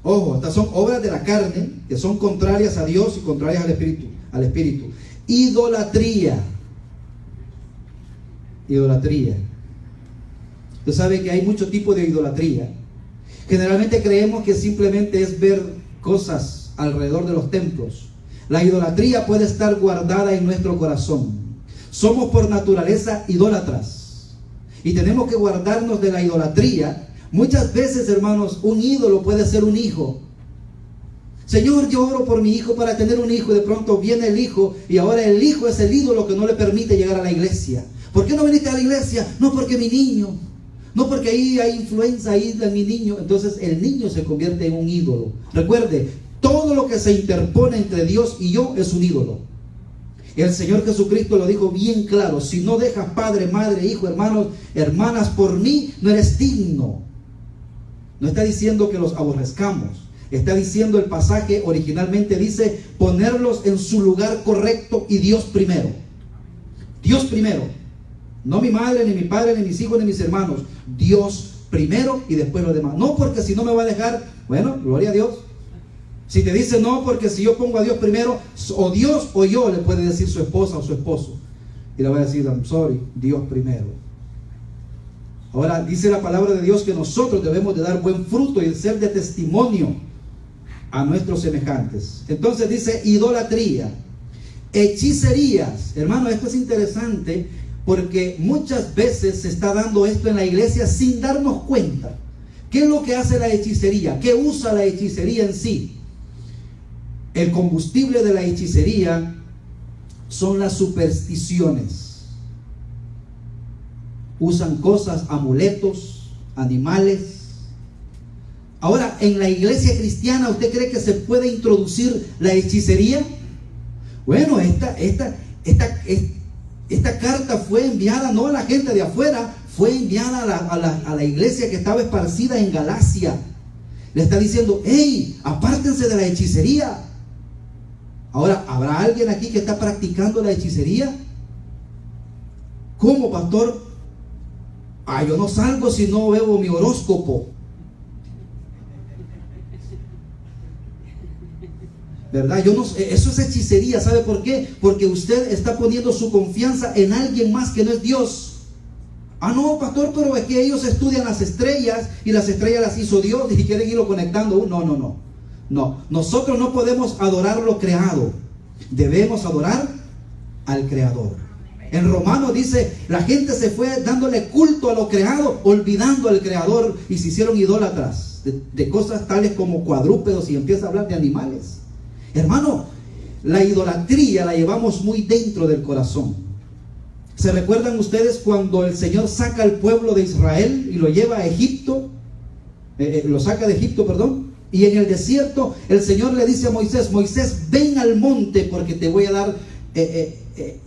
Ojo, estas son obras de la carne que son contrarias a Dios y contrarias al Espíritu. Idolatría. Usted sabe que hay muchos tipos de idolatría. Generalmente creemos que simplemente es ver cosas alrededor de los templos. La idolatría puede estar guardada en nuestro corazón. Somos por naturaleza idólatras y tenemos que guardarnos de la idolatría. Muchas veces, hermanos, un ídolo puede ser un hijo. Señor, yo oro por mi hijo para tener un hijo, y de pronto viene el hijo y ahora el hijo es el ídolo que no le permite llegar a la iglesia. ¿Por qué no viniste a la iglesia? No, porque mi niño. No, porque ahí hay influencia ahí de mi niño. Entonces el niño se convierte en un ídolo. Recuerde, todo lo que se interpone entre Dios y yo es un ídolo. El Señor Jesucristo lo dijo bien claro: si no dejas padre, madre, hijo, hermanos, hermanas por mí, no eres digno. No está diciendo que los aborrezcamos. Está diciendo, el pasaje originalmente dice, ponerlos en su lugar correcto y Dios primero. Dios primero. No mi madre, ni mi padre, ni mis hijos, ni mis hermanos. Dios primero y después los demás. No porque si no me va a dejar, bueno, gloria a Dios. Si te dice no, porque si yo pongo a Dios primero, o Dios o yo, le puede decir su esposa o su esposo. Y le va a decir, I'm sorry, Dios primero. Ahora dice la palabra de Dios que nosotros debemos de dar buen fruto y ser de testimonio a nuestros semejantes. Entonces dice idolatría, hechicerías. Hermano, esto es interesante porque muchas veces se está dando esto en la iglesia sin darnos cuenta. ¿Qué es lo que hace la hechicería? ¿Qué usa la hechicería en sí? El combustible de la hechicería son las supersticiones. Usan cosas, amuletos, animales. Ahora, en la iglesia cristiana, ¿usted cree que se puede introducir la hechicería? Bueno, esta carta fue enviada no a la gente de afuera, fue enviada a la iglesia que estaba esparcida en Galacia. Le está diciendo, hey, apártense de la hechicería. Ahora, ¿habrá alguien aquí que está practicando la hechicería? ¿Cómo, pastor? Yo no salgo si no veo mi horóscopo. ¿Verdad? Eso es hechicería. ¿Sabe por qué? Porque usted está poniendo su confianza en alguien más que no es Dios. No, pastor, pero es que ellos estudian las estrellas y las estrellas las hizo Dios y quieren irlo conectando. No, nosotros no podemos adorar lo creado. Debemos adorar al Creador. En Romanos dice, la gente se fue dándole culto a lo creado, olvidando al Creador, y se hicieron idólatras de cosas tales como cuadrúpedos, y empieza a hablar de animales. Hermano, la idolatría la llevamos muy dentro del corazón. ¿Se recuerdan ustedes cuando el Señor saca al pueblo de Israel y lo lleva a Egipto? Lo saca de Egipto, perdón. Y en el desierto el Señor le dice a Moisés, Moisés, ven al monte porque te voy a dar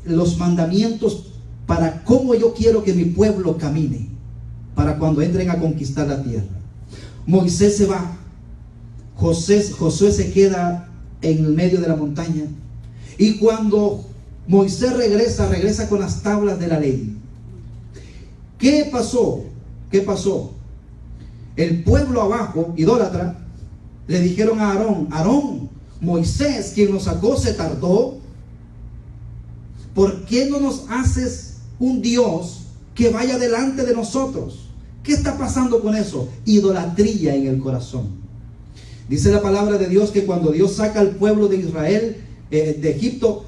los mandamientos para cómo yo quiero que mi pueblo camine, para cuando entren a conquistar la tierra. Moisés se va, Josué se queda en el medio de la montaña, y cuando Moisés regresa con las tablas de la ley. ¿Qué pasó? El pueblo abajo, idólatra, le dijeron a Aarón, Moisés, quien nos sacó, se tardó. ¿Por qué no nos haces un Dios que vaya delante de nosotros? ¿Qué está pasando con eso? Idolatría en el corazón. Dice la palabra de Dios que cuando Dios saca al pueblo de Israel de Egipto,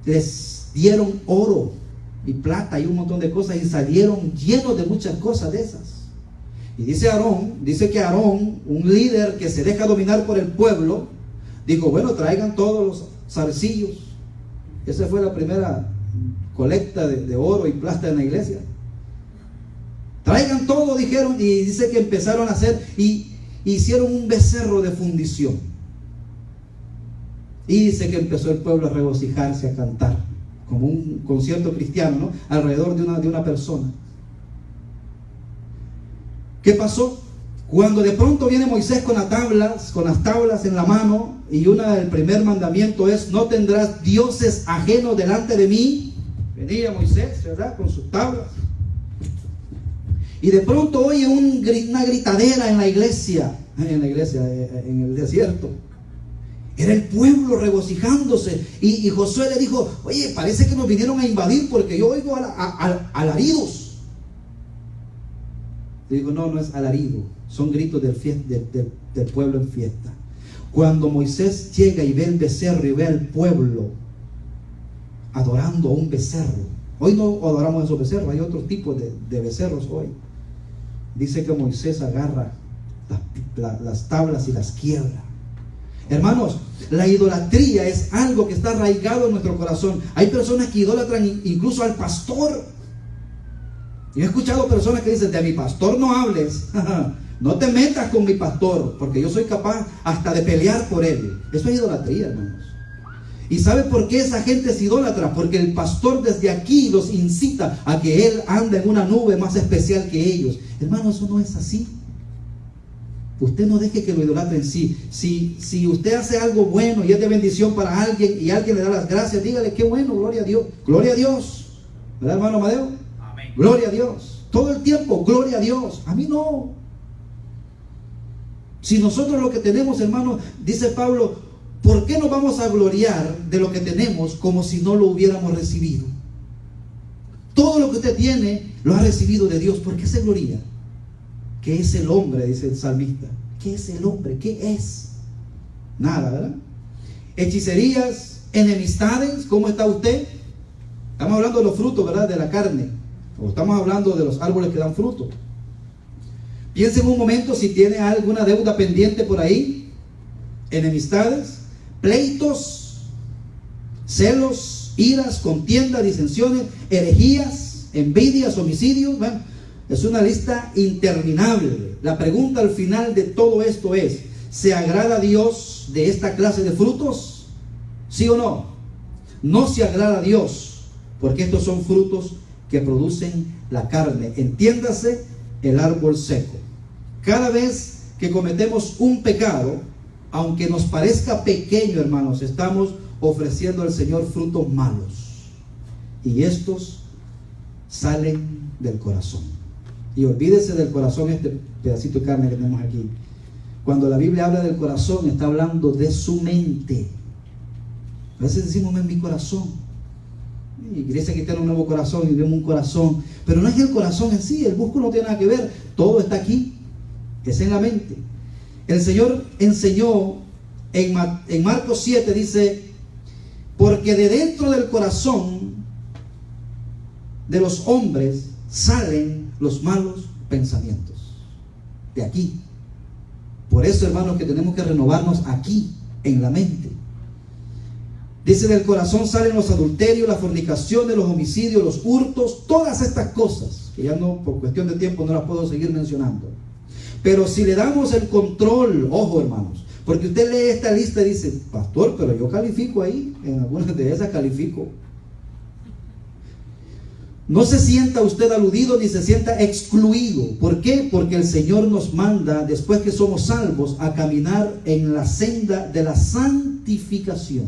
les dieron oro y plata y un montón de cosas, y salieron llenos de muchas cosas de esas. Y dice que Aarón, un líder que se deja dominar por el pueblo, dijo, bueno, traigan todos los zarcillos. Esa fue la primera colecta de oro y plata en la iglesia. Traigan todo, dijeron, y dice que empezaron a hacer, y hicieron un becerro de fundición. Y dice que empezó el pueblo a regocijarse, a cantar, como un concierto cristiano, ¿no? Alrededor de una persona. ¿Qué pasó? Cuando de pronto viene Moisés con las tablas en la mano, y el primer mandamiento es, no tendrás dioses ajenos delante de mí. Venía Moisés, ¿verdad? Con sus tablas. Y de pronto oye una gritadera en la iglesia, en el desierto. Era el pueblo regocijándose. Y Josué le dijo, oye, parece que nos vinieron a invadir porque yo oigo alaridos. Le digo, no es alarido, son gritos del pueblo en fiesta. Cuando Moisés llega y ve el becerro y ve al pueblo adorando a un becerro. Hoy no adoramos a esos becerros, hay otros tipos de becerros hoy. Dice que Moisés agarra las tablas y las quiebra. Hermanos, la idolatría es algo que está arraigado en nuestro corazón. Hay personas que idolatran incluso al pastor. Yo he escuchado personas que dicen, de mi pastor no hables, no te metas con mi pastor, porque yo soy capaz hasta de pelear por él. Eso es idolatría, hermanos. ¿Y sabe por qué esa gente es idólatra? Porque el pastor desde aquí los incita a que él ande en una nube más especial que ellos. Hermano, eso no es así. Usted no deje que lo idolatren. Si usted hace algo bueno y es de bendición para alguien y alguien le da las gracias, dígale, qué bueno, gloria a Dios. Gloria a Dios. ¿Verdad, hermano Amadeo? Amén. Gloria a Dios. Todo el tiempo, gloria a Dios. A mí no. Si nosotros lo que tenemos, hermano, dice Pablo, ¿por qué nos vamos a gloriar de lo que tenemos como si no lo hubiéramos recibido? Todo lo que usted tiene lo ha recibido de Dios. ¿Por qué se gloria? ¿Qué es el hombre? Dice el salmista. ¿Qué es el hombre? ¿Qué es? Nada, ¿verdad? Hechicerías, enemistades. ¿Cómo está usted? Estamos hablando de los frutos, ¿verdad? De la carne. O estamos hablando de los árboles que dan fruto. Piense en un momento si tiene alguna deuda pendiente por ahí. Enemistades, pleitos, celos, iras, contiendas, disensiones, herejías, envidias, homicidios. Bueno, es una lista interminable. La pregunta al final de todo esto es, ¿se agrada a Dios de esta clase de frutos? ¿Sí o no? No se agrada a Dios, porque estos son frutos que producen la carne. Entiéndase, el árbol seco. Cada vez que cometemos un pecado, aunque nos parezca pequeño, hermanos, estamos ofreciendo al Señor frutos malos. Y estos salen del corazón. Y olvídese del corazón, este pedacito de carne que tenemos aquí. Cuando la Biblia habla del corazón, está hablando de su mente. A veces decimos, en mi corazón. Iglesia Cristiana, un nuevo corazón, y vemos un corazón. Pero no es el corazón en sí, el músculo no tiene nada que ver. Todo está aquí, es en la mente. El Señor enseñó en Marcos 7, dice, porque de dentro del corazón de los hombres salen los malos pensamientos. De aquí. Por eso, hermanos, que tenemos que renovarnos aquí, en la mente. Dice, del corazón salen los adulterios, las fornicaciones, los homicidios, los hurtos, todas estas cosas, que ya no, por cuestión de tiempo, no las puedo seguir mencionando. Pero si le damos el control, ojo, hermanos, porque usted lee esta lista y dice, pastor, pero yo califico ahí, en algunas de esas califico. No se sienta usted aludido ni se sienta excluido. ¿Por qué? Porque el Señor nos manda, después que somos salvos, a caminar en la senda de la santificación.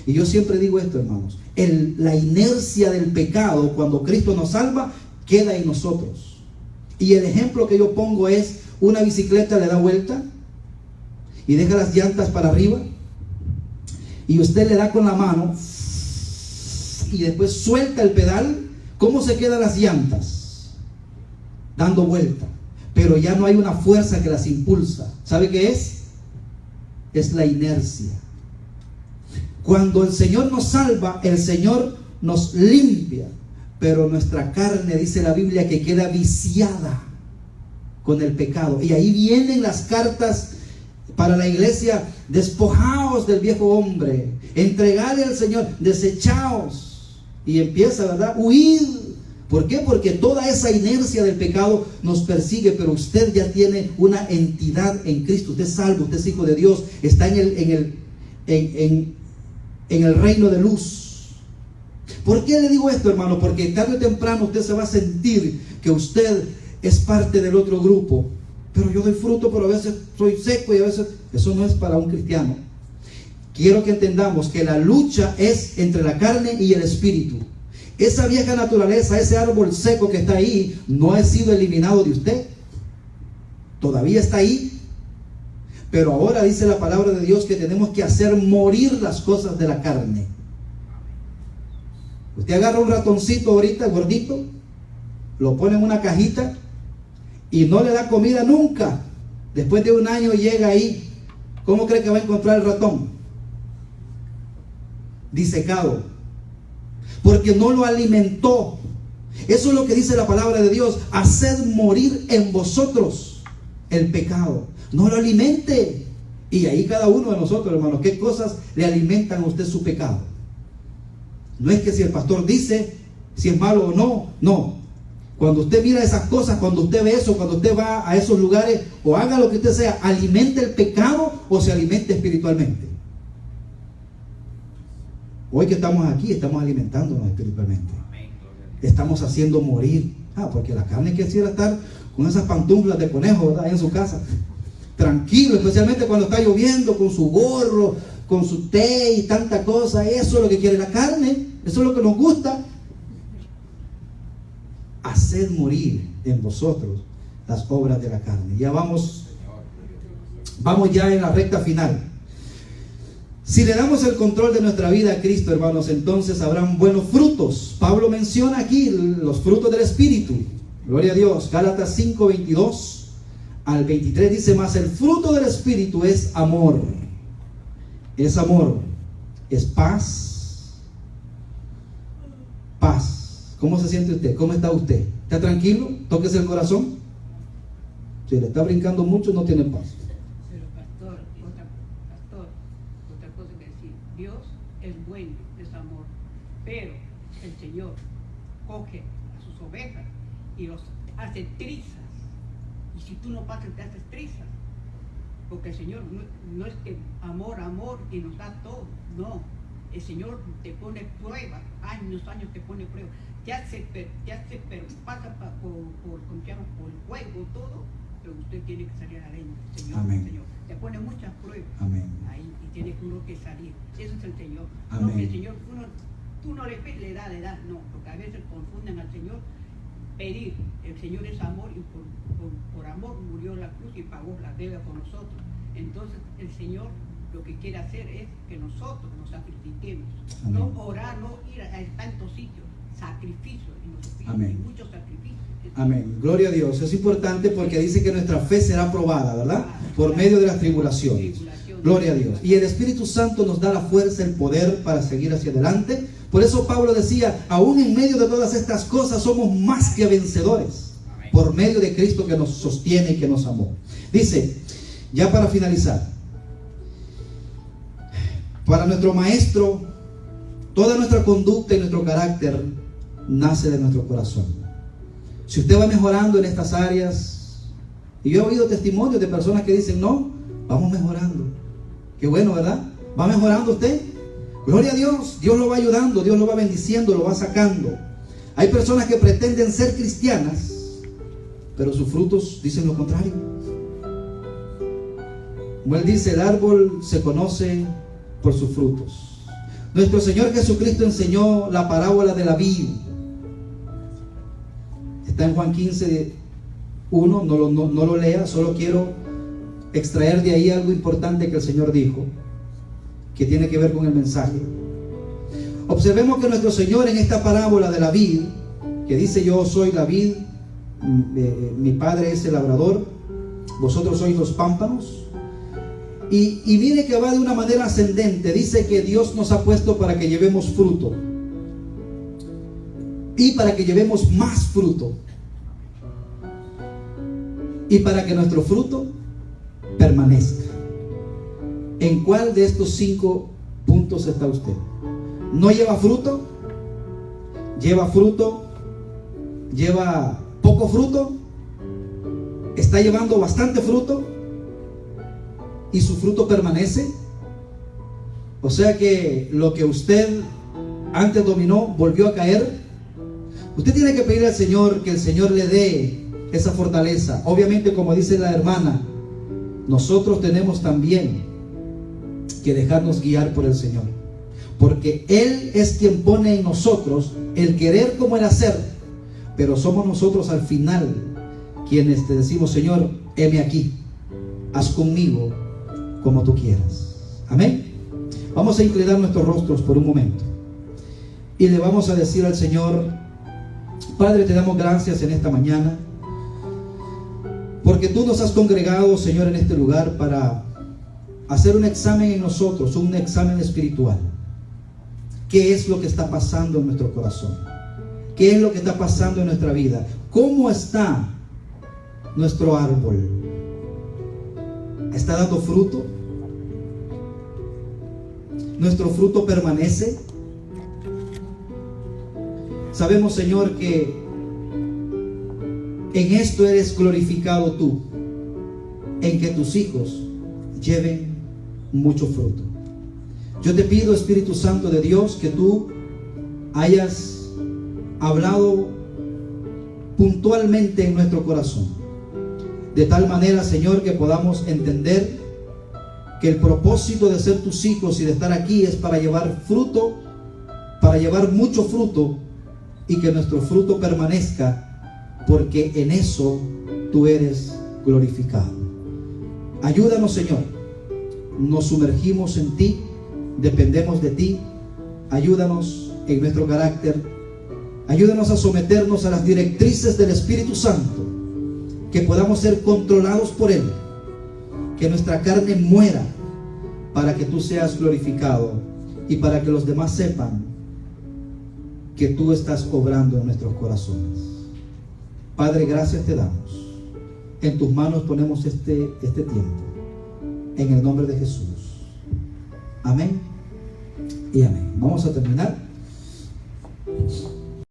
Y yo siempre digo esto, hermanos, la inercia del pecado, cuando Cristo nos salva, queda en nosotros. Y el ejemplo que yo pongo es, una bicicleta le da vuelta y deja las llantas para arriba, y usted le da con la mano y después suelta el pedal. ¿Cómo se quedan las llantas? Dando vuelta. Pero ya no hay una fuerza que las impulsa. ¿Sabe qué es? Es la inercia. Cuando el Señor nos salva, el Señor nos limpia. Pero nuestra carne, dice la Biblia, que queda viciada con el pecado. Y ahí vienen las cartas para la iglesia: despojaos del viejo hombre, entregadle al Señor, desechaos. Y empieza, ¿verdad? Huid. ¿Por qué? Porque toda esa inercia del pecado nos persigue, pero usted ya tiene una entidad en Cristo. Usted es salvo, usted es hijo de Dios, está en el reino de luz. ¿Por qué le digo esto, hermano? Porque tarde o temprano usted se va a sentir que usted es parte del otro grupo. Pero yo doy fruto, pero a veces soy seco y a veces... Eso no es para un cristiano. Quiero que entendamos que la lucha es entre la carne y el espíritu. Esa vieja naturaleza, ese árbol seco que está ahí, no ha sido eliminado de usted. Todavía está ahí. Pero ahora dice la palabra de Dios que tenemos que hacer morir las cosas de la carne. Usted agarra un ratoncito ahorita, gordito, lo pone en una cajita y no le da comida nunca. Después de un año llega ahí. ¿Cómo cree que va a encontrar el ratón? Disecado. Porque no lo alimentó. Eso es lo que dice la palabra de Dios: haced morir en vosotros el pecado. No lo alimente. Y ahí cada uno de nosotros, hermanos, ¿qué cosas le alimentan a usted su pecado? No es que si el pastor dice si es malo o no. No. Cuando usted mira esas cosas, cuando usted ve eso, cuando usted va a esos lugares, o haga lo que usted sea, ¿alimente el pecado o se alimente espiritualmente? Hoy que estamos aquí, estamos alimentándonos espiritualmente. Estamos haciendo morir. Porque la carne quisiera estar con esas pantuflas de conejo, ¿verdad? Ahí en su casa, tranquilo, especialmente cuando está lloviendo, con su gorro, con su té y tanta cosa. Eso es lo que quiere la carne, eso es lo que nos gusta. Haced morir en vosotros las obras de la carne. Ya vamos ya en la recta final. Si le damos el control de nuestra vida a Cristo, hermanos, entonces habrán buenos frutos. Pablo menciona aquí los frutos del Espíritu. Gloria a Dios. Gálatas 5, 22 al 23 dice: mas el fruto del Espíritu es amor. Es amor. Es paz. Paz. ¿Cómo se siente usted? ¿Cómo está usted? ¿Está tranquilo? Tóquese el corazón. Si le está brincando mucho, no tiene paz. Pero pastor, otra cosa que decir: Dios es bueno, es amor, pero el Señor coge a sus ovejas y los hace trizas. Y si tú no pasas, te haces trizas. Porque el Señor no es que amor y nos da todo. No, el Señor te pone pruebas, años te pone pruebas. Pero pasa por el fuego todo, pero usted tiene que salir adentro. Señor, Amén. Señor, te pone muchas pruebas. Amén. Ahí, y tiene uno que salir. Eso es el Señor. Amén. No que el Señor, tú no le das, no, porque a veces confunden al Señor. Pedir, el Señor es amor y por amor murió en la cruz y pagó la deuda con nosotros. Entonces el Señor lo que quiere hacer es que nosotros nos sacrifiquemos. Amén. No orar, no ir a tantos sitios, sacrificios, y nos piden muchos sacrificios. Amén. Gloria a Dios. Es importante porque dice que nuestra fe será probada, ¿verdad? Por medio de las tribulaciones. Gloria a Dios. Y el Espíritu Santo nos da la fuerza, el poder para seguir hacia adelante. Por eso Pablo decía: aún en medio de todas estas cosas somos más que vencedores, por medio de Cristo que nos sostiene y que nos amó. Dice, ya para finalizar, para nuestro maestro, toda nuestra conducta y nuestro carácter nace de nuestro corazón. Si usted va mejorando en estas áreas, y yo he oído testimonios de personas que dicen: no, vamos mejorando. Qué bueno, ¿verdad? ¿Va mejorando usted? Gloria a Dios. Dios lo va ayudando, Dios lo va bendiciendo, lo va sacando. Hay personas que pretenden ser cristianas, pero sus frutos dicen lo contrario. Como él dice, el árbol se conoce por sus frutos. Nuestro Señor Jesucristo enseñó la parábola de la vid. Está en Juan 15, 1, no lo lea, solo quiero extraer de ahí algo importante que el Señor dijo, que tiene que ver con el mensaje. Observemos que nuestro Señor en esta parábola de la vid que dice: yo soy la vid, mi padre es el labrador, vosotros sois los pámpanos. Y mire que va de una manera ascendente. Dice que Dios nos ha puesto para que llevemos fruto, y para que llevemos más fruto, y para que nuestro fruto permanezca. ¿En cuál de estos 5 puntos está usted? ¿No lleva fruto? ¿Lleva fruto? ¿Lleva poco fruto? ¿Está llevando bastante fruto? ¿Y su fruto permanece? O sea que lo que usted antes dominó volvió a caer. Usted tiene que pedir al Señor que el Señor le dé esa fortaleza. Obviamente, como dice la hermana, nosotros tenemos también que dejarnos guiar por el Señor, porque Él es quien pone en nosotros el querer como el hacer, pero somos nosotros al final quienes te decimos: Señor, heme aquí, haz conmigo como tú quieras. Amén. Vamos a inclinar nuestros rostros por un momento y le vamos a decir al Señor: Padre, te damos gracias en esta mañana, porque tú nos has congregado, Señor, en este lugar para hacer un examen en nosotros, un examen espiritual. ¿Qué es lo que está pasando en nuestro corazón? ¿Qué es lo que está pasando en nuestra vida? ¿Cómo está nuestro árbol? ¿Está dando fruto? ¿Nuestro fruto permanece? Sabemos, Señor, que en esto eres glorificado tú, en que tus hijos lleven mucho fruto. Yo te pido, Espíritu Santo de Dios, que tú hayas hablado puntualmente en nuestro corazón, de tal manera, Señor, que podamos entender que el propósito de ser tus hijos y de estar aquí es para llevar fruto, para llevar mucho fruto, y que nuestro fruto permanezca, porque en eso tú eres glorificado. Ayúdanos, Señor. Nos sumergimos en ti, dependemos de ti. Ayúdanos en nuestro carácter. Ayúdanos a someternos a las directrices del Espíritu Santo, que podamos ser controlados por Él, que nuestra carne muera para que tú seas glorificado y para que los demás sepan que tú estás obrando en nuestros corazones. Padre, gracias te damos. En tus manos ponemos este tiempo, en el nombre de Jesús. Amén y amén. Vamos a terminar.